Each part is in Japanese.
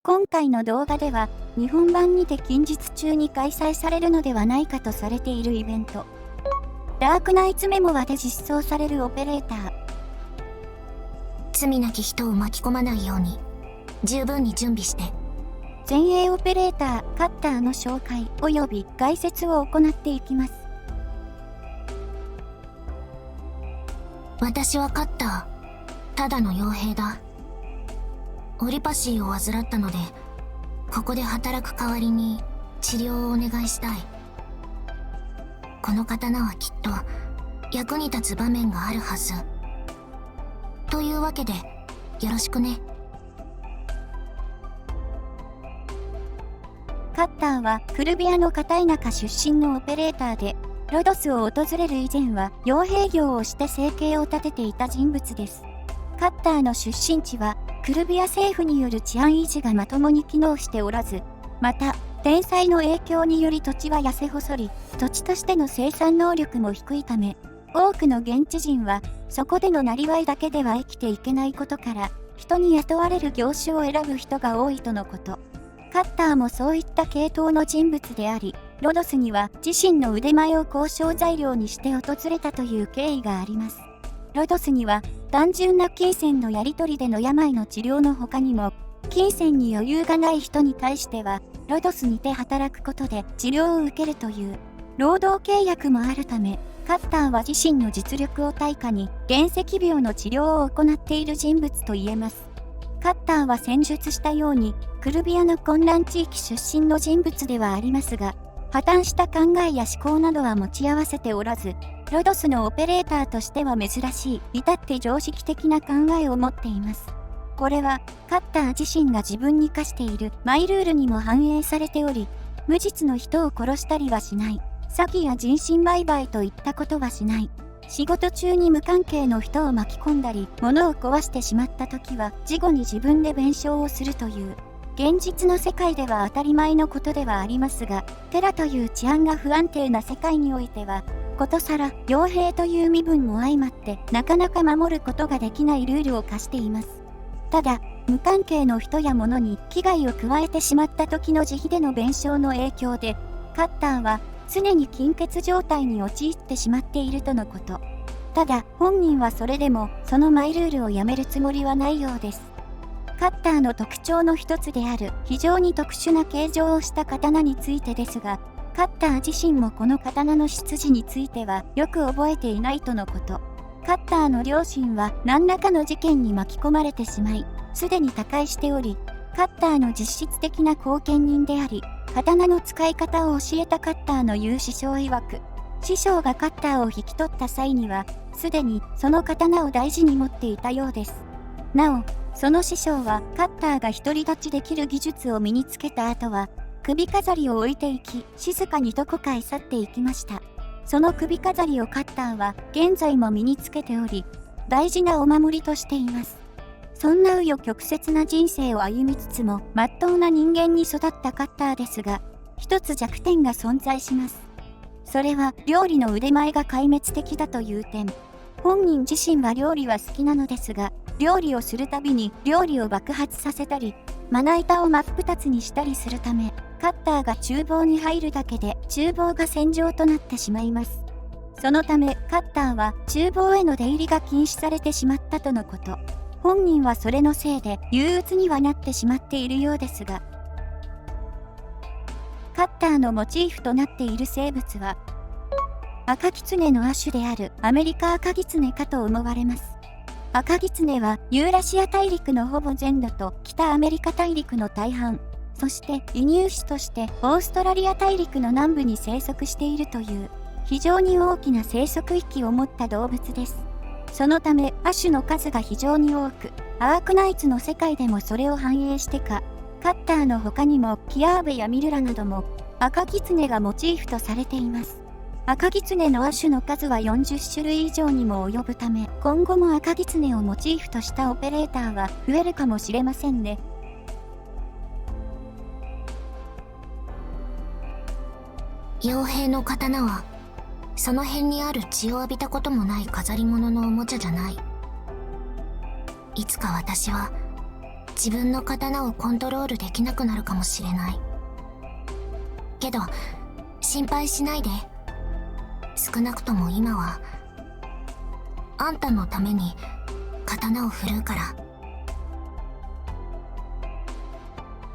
今回の動画では、日本版にて近日中に開催されるのではないかとされているイベント、ダークナイツメモアで実装されるオペレーター。罪なき人を巻き込まないように、十分に準備して。前衛オペレーター、カッターの紹介及び概説を行っていきます。私はカッター、ただの傭兵だ。オリパシーを患ったので、ここで働く代わりに治療をお願いしたい。この刀はきっと役に立つ場面があるはず。というわけで、よろしくね。カッターはクルビアの片田舎出身のオペレーターで、ロドスを訪れる以前は傭兵業をして生計を立てていた人物です。カッターの出身地は、クルビア政府による治安維持がまともに機能しておらず、また、天災の影響により土地は痩せ細り、土地としての生産能力も低いため、多くの現地人は、そこでの生業だけでは生きていけないことから、人に雇われる業種を選ぶ人が多いとのこと。カッターもそういった系統の人物であり、ロドスには自身の腕前を交渉材料にして訪れたという経緯があります。ロドスには単純な金銭のやり取りでの病の治療の他にも、金銭に余裕がない人に対しては、ロドスにて働くことで治療を受けるという労働契約もあるため、カッターは自身の実力を対価に原石病の治療を行っている人物と言えます。カッターは戦術したように、クルビアの混乱地域出身の人物ではありますが、破綻した考えや思考などは持ち合わせておらず、ロドスのオペレーターとしては珍しい、至って常識的な考えを持っています。これは、カッター自身が自分に課しているマイルールにも反映されており、無実の人を殺したりはしない、詐欺や人身売買といったことはしない、仕事中に無関係の人を巻き込んだり、物を壊してしまった時は、事後に自分で弁償をするという、現実の世界では当たり前のことではありますが、テラという治安が不安定な世界においては、ことさら傭兵という身分も相まってなかなか守ることができないルールを課しています。ただ、無関係の人や物に危害を加えてしまった時の自費での弁償の影響で、カッターは常に金欠状態に陥ってしまっているとのこと。ただ、本人はそれでもそのマイルールをやめるつもりはないようです。カッターの特徴の一つである非常に特殊な形状をした刀についてですが、カッター自身もこの刀の出自についてはよく覚えていないとのこと。カッターの両親は何らかの事件に巻き込まれてしまい、すでに他界しており、カッターの実質的な後見人であり、刀の使い方を教えたカッターの言う師匠曰く、師匠がカッターを引き取った際には、すでにその刀を大事に持っていたようです。なお、その師匠はカッターが独り立ちできる技術を身につけた後は、首飾りを置いていき、静かにどこかへ去っていきました。その首飾りをカッターは現在も身につけており、大事なお守りとしています。そんな紆余曲折な人生を歩みつつも、まっとうな人間に育ったカッターですが、一つ弱点が存在します。それは料理の腕前が壊滅的だという点。本人自身は料理は好きなのですが、料理をするたびに料理を爆発させたり、まな板を真っ二つにしたりするため、カッターが厨房に入るだけで厨房が戦場となってしまいます。そのためカッターは厨房への出入りが禁止されてしまったとのこと。本人はそれのせいで憂鬱にはなってしまっているようですが、カッターのモチーフとなっている生物は、赤キツネの亜種であるアメリカアカギツネかと思われます。アカギツネはユーラシア大陸のほぼ全土と北アメリカ大陸の大半、そして輸入種としてオーストラリア大陸の南部に生息しているという非常に大きな生息域を持った動物です。そのため亜種の数が非常に多く、アークナイツの世界でもそれを反映してか、カッターの他にもキアーベやミルラなども赤キツネがモチーフとされています。赤ギツネの亜種の数は40種類以上にも及ぶため、今後も赤ギツネをモチーフとしたオペレーターは増えるかもしれませんね。傭兵の刀は、その辺にある血を浴びたこともない飾り物のおもちゃじゃない。いつか私は自分の刀をコントロールできなくなるかもしれない。けど心配しないで。少なくとも今はあんたのために刀を振るうから。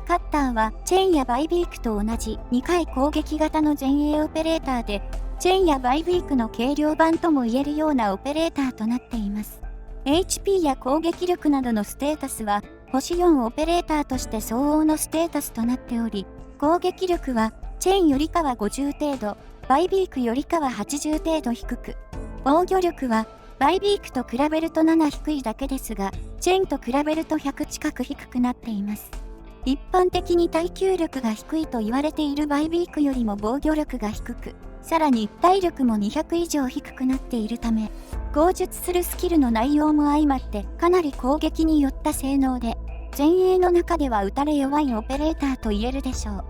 カッターはチェンやバイビークと同じ2回攻撃型の前衛オペレーターで、チェンやバイビークの軽量版とも言えるようなオペレーターとなっています。HP や攻撃力などのステータスは星4オペレーターとして相応のステータスとなっており、攻撃力はチェンよりかは50程度、バイビークよりかは80程度低く、防御力はバイビークと比べると7低いだけですが、チェンと比べると100近く低くなっています。一般的に耐久力が低いと言われているバイビークよりも防御力が低く、さらに体力も200以上低くなっているため、攻術するスキルの内容も相まってかなり攻撃によった性能で、前衛の中では打たれ弱いオペレーターと言えるでしょう。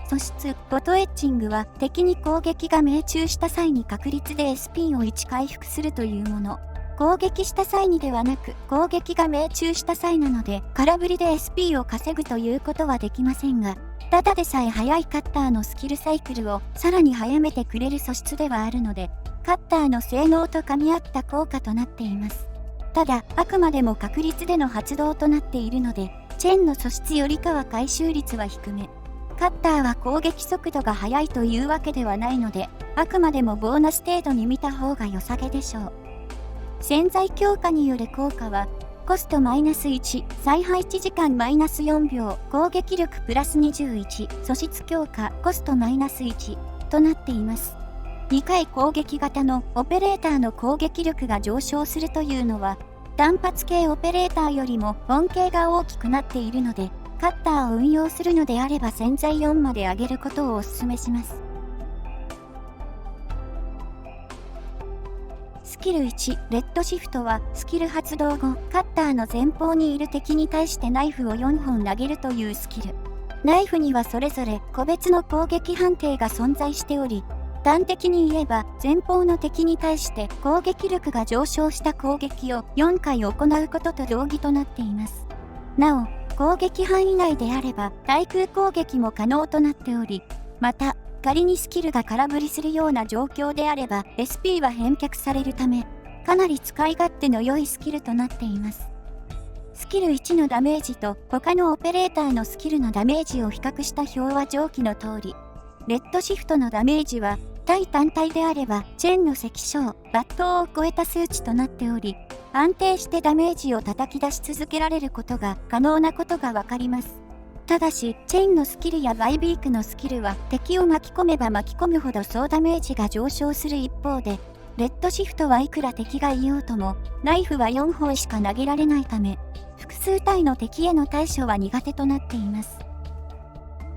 素質、フォトエッチングは敵に攻撃が命中した際に確率で SP を1回復するというもの。攻撃した際にではなく攻撃が命中した際なので空振りで SP を稼ぐということはできませんが、ただでさえ速いカッターのスキルサイクルをさらに速めてくれる素質ではあるので、カッターの性能と噛み合った効果となっています。ただ、あくまでも確率での発動となっているので、チェンの素質よりかは回収率は低め。カッターは攻撃速度が速いというわけではないので、あくまでもボーナス程度に見た方が良さげでしょう。潜在強化による効果は、コストマイナス1、再配置時間マイナス4秒、攻撃力プラス21、素質強化、コストマイナス1となっています。2回攻撃型のオペレーターの攻撃力が上昇するというのは、単発系オペレーターよりも恩恵が大きくなっているので、カッターを運用するのであれば潜在4まで上げることをお勧めします。スキル1、レッドシフトはスキル発動後、カッターの前方にいる敵に対してナイフを4本投げるというスキル。ナイフにはそれぞれ個別の攻撃判定が存在しており、端的に言えば前方の敵に対して攻撃力が上昇した攻撃を4回行うことと同義となっています。なお、攻撃範囲内であれば対空攻撃も可能となっており、また、仮にスキルが空振りするような状況であれば SP は返却されるため、かなり使い勝手の良いスキルとなっています。スキル1のダメージと他のオペレーターのスキルのダメージを比較した表は上記の通り、レッドシフトのダメージは対単体であればチェーンの関所、抜刀を超えた数値となっており、安定してダメージを叩き出し続けられることが可能なことがわかります。ただし、チェーンのスキルやバイビークのスキルは敵を巻き込めば巻き込むほど総ダメージが上昇する一方で、レッドシフトはいくら敵がいようとも、ナイフは4本しか投げられないため、複数体の敵への対処は苦手となっています。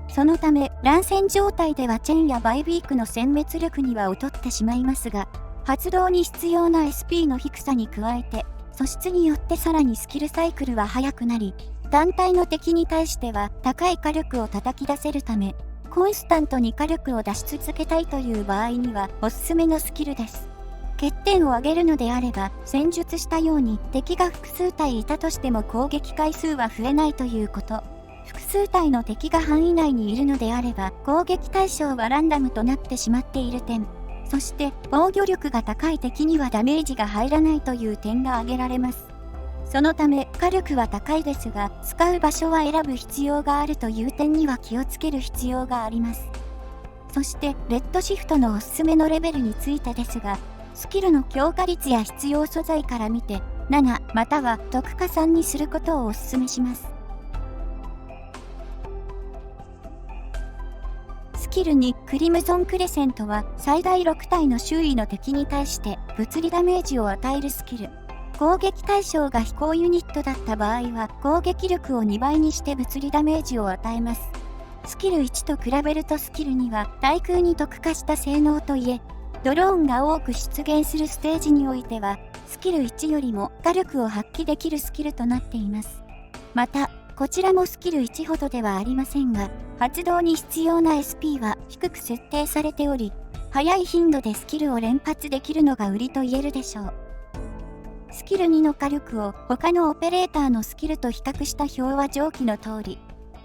そのため、乱戦状態ではチェーンやバイビークの殲滅力には劣ってしまいますが、発動に必要な SP の低さに加えて、素質によってさらにスキルサイクルは速くなり、単体の敵に対しては高い火力を叩き出せるため、コンスタントに火力を出し続けたいという場合にはおすすめのスキルです。欠点を挙げるのであれば、戦術したように敵が複数体いたとしても攻撃回数は増えないということ。複数体の敵が範囲内にいるのであれば、攻撃対象はランダムとなってしまっている点。そして、防御力が高い敵にはダメージが入らないという点が挙げられます。そのため火力は高いですが、使う場所は選ぶ必要があるという点には気をつける必要があります。そしてレッドシフトのおすすめのレベルについてですが、スキルの強化率や必要素材から見て7または特化3にすることをおすすめします。スキル2クリムゾンクレセントは最大6体の周囲の敵に対して物理ダメージを与えるスキル。攻撃対象が飛行ユニットだった場合は攻撃力を2倍にして物理ダメージを与えます。スキル1と比べるとスキル2は対空に特化した性能といえ、ドローンが多く出現するステージにおいてはスキル1よりも火力を発揮できるスキルとなっています。また、こちらもスキル1ほどではありませんが、発動に必要な SP は低く設定されており、速い頻度でスキルを連発できるのが売りと言えるでしょう。スキル2の火力を他のオペレーターのスキルと比較した表は上記の通り。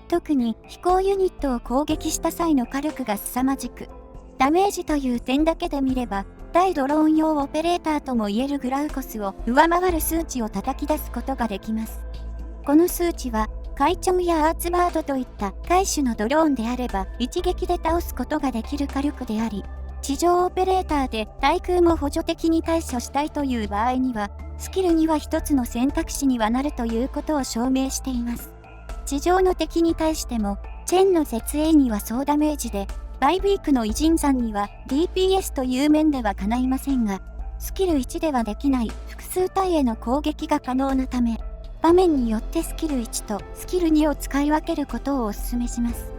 特に飛行ユニットを攻撃した際の火力が凄まじく、ダメージという点だけで見れば、対ドローン用オペレーターともいえるグラウコスを上回る数値を叩き出すことができます。この数値は、カイチョンやアーツバードといった海種のドローンであれば一撃で倒すことができる火力であり、地上オペレーターで対空も補助的に対処したいという場合には、スキルには一つの選択肢にはなるということを証明しています。地上の敵に対しても、チェンの絶縁には総ダメージで、バイビークの偉人山には DPS という面では叶いませんが、スキル1ではできない複数体への攻撃が可能なため、場面によってスキル1とスキル2を使い分けることをお勧めします。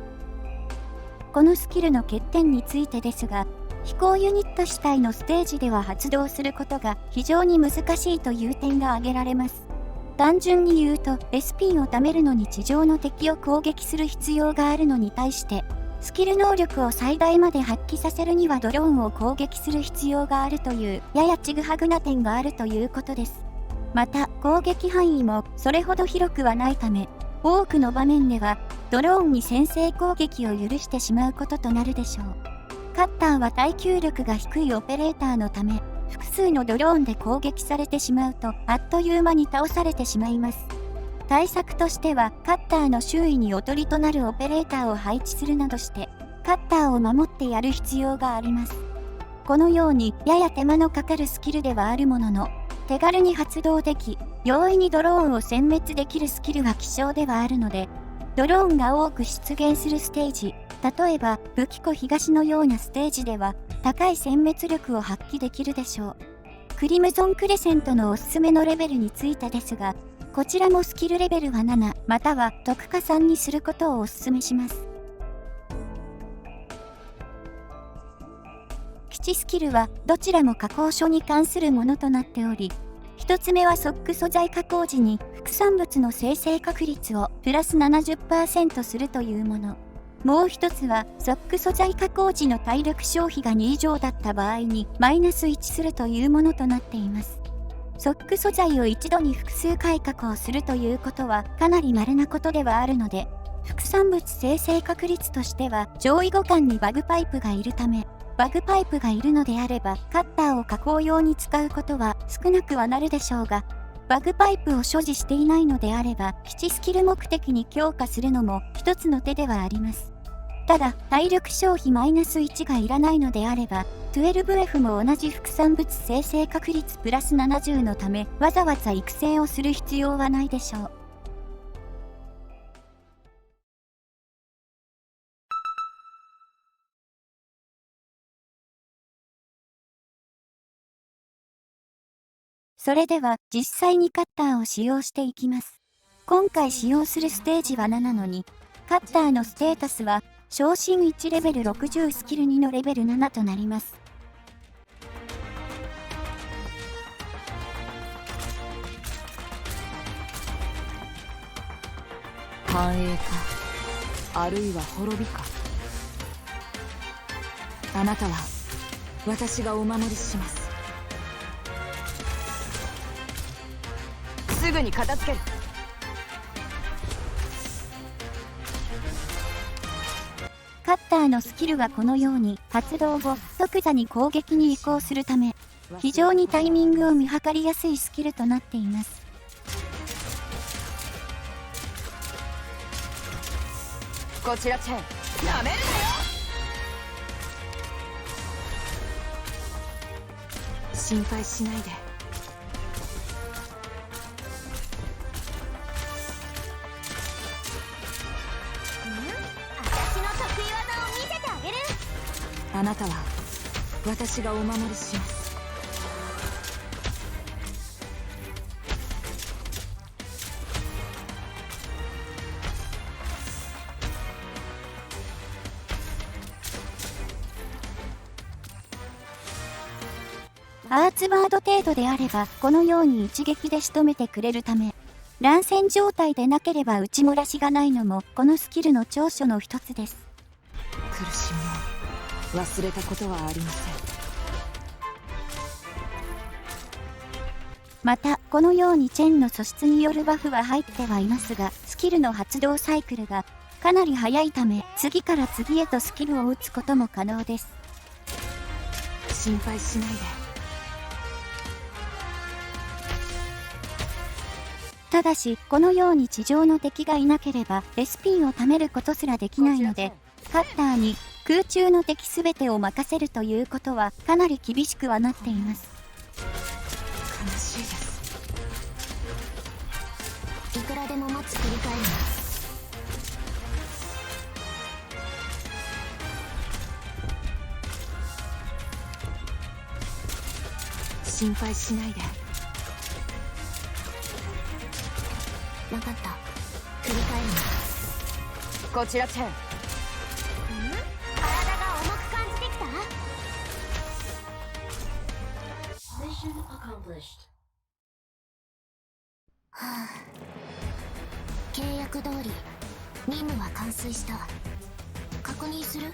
このスキルの欠点についてですが、飛行ユニット主体のステージでは発動することが非常に難しいという点が挙げられます。単純に言うと SP を貯めるのに地上の敵を攻撃する必要があるのに対して、スキル能力を最大まで発揮させるにはドローンを攻撃する必要があるというややちぐはぐな点があるということです。また攻撃範囲もそれほど広くはないため、多くの場面ではドローンに先制攻撃を許してしまうこととなるでしょう。カッターは耐久力が低いオペレーターのため、複数のドローンで攻撃されてしまうとあっという間に倒されてしまいます。対策としてはカッターの周囲におとりとなるオペレーターを配置するなどしてカッターを守ってやる必要があります。このようにやや手間のかかるスキルではあるものの、手軽に発動でき、容易にドローンを殲滅できるスキルは希少ではあるので、ドローンが多く出現するステージ、例えば武器庫東のようなステージでは高い殲滅力を発揮できるでしょう。クリムゾンクレセントのおすすめのレベルについてですが、こちらもスキルレベルは7または特化3にすることをお勧めします。基地スキルはどちらも加工書に関するものとなっており、1つ目はソック素材加工時に副産物の生成確率をプラス 70% するというもの。もう一つはソック素材加工時の体力消費が2以上だった場合にマイナス1するというものとなっています。ソック素材を一度に複数回加工するということはかなり稀なことではあるので、副産物生成確率としては上位互換にバグパイプがいるため、バグパイプがいるのであればカッターを加工用に使うことは少なくはなるでしょうが、バグパイプを所持していないのであれば基地スキル目的に強化するのも一つの手ではあります。ただ体力消費マイナス1がいらないのであれば 12F も同じ副産物生成確率プラス70のためわざわざ育成をする必要はないでしょう。それでは実際にカッターを使用していきます。今回使用するステージは7のに、カッターのステータスは昇進1レベル60スキル2のレベル7となります。繁栄か、あるいは滅びか。あなたは私がお守りします。すぐに片付ける。カッターのスキルはこのように発動後即座に攻撃に移行するため、非常にタイミングを見計りやすいスキルとなっています。こちらチェン、なめるなよ。心配しないで。私の得意技を見せてあげる。あなたは私がお守りします。アーツバード程度であればこのように一撃で仕留めてくれるため、乱戦状態でなければ打ち漏らしがないのもこのスキルの長所の一つです。苦しみを忘れたことはありません。またこのようにチェンの素質によるバフは入ってはいますが、スキルの発動サイクルがかなり早いため、次から次へとスキルを打つことも可能です。心配しないで。ただし、このように地上の敵がいなければ、SP を貯めることすらできないので、カッターに空中の敵すべてを任せるということはかなり厳しくはなっています。悲しいです。いくらでも待つ繰り返るな。心配しないで。分かった。繰り返るな。こちらチェン。体が重く感じてきた。はあ、契約通り任務は完遂した。確認する？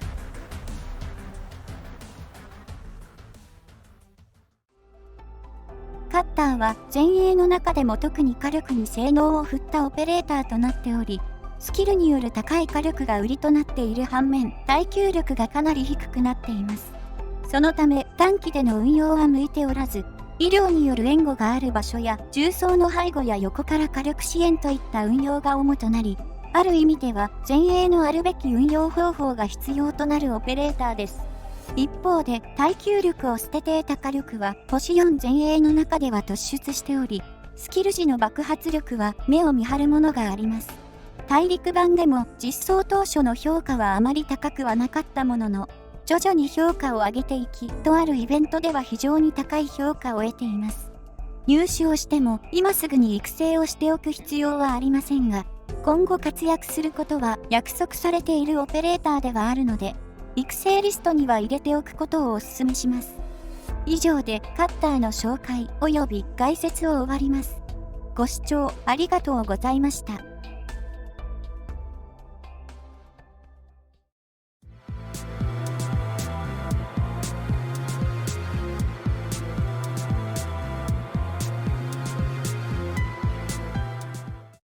カッターは前衛の中でも特に火力に性能を振ったオペレーターとなっており、スキルによる高い火力が売りとなっている反面、耐久力がかなり低くなっています。そのため短期での運用は向いておらず、医療による援護がある場所や重装の背後や横から火力支援といった運用が主となり、ある意味では前衛のあるべき運用方法が必要となるオペレーターです。一方で耐久力を捨てて得た火力は星4前衛の中では突出しており、スキル時の爆発力は目を見張るものがあります。大陸版でも実装当初の評価はあまり高くはなかったものの、徐々に評価を上げていき、とあるイベントでは非常に高い評価を得ています。入手をしても今すぐに育成をしておく必要はありませんが、今後活躍することは約束されているオペレーターではあるので、育成リストには入れておくことをお勧めします。以上でカッターの紹介及び概説を終わります。ご視聴ありがとうございました。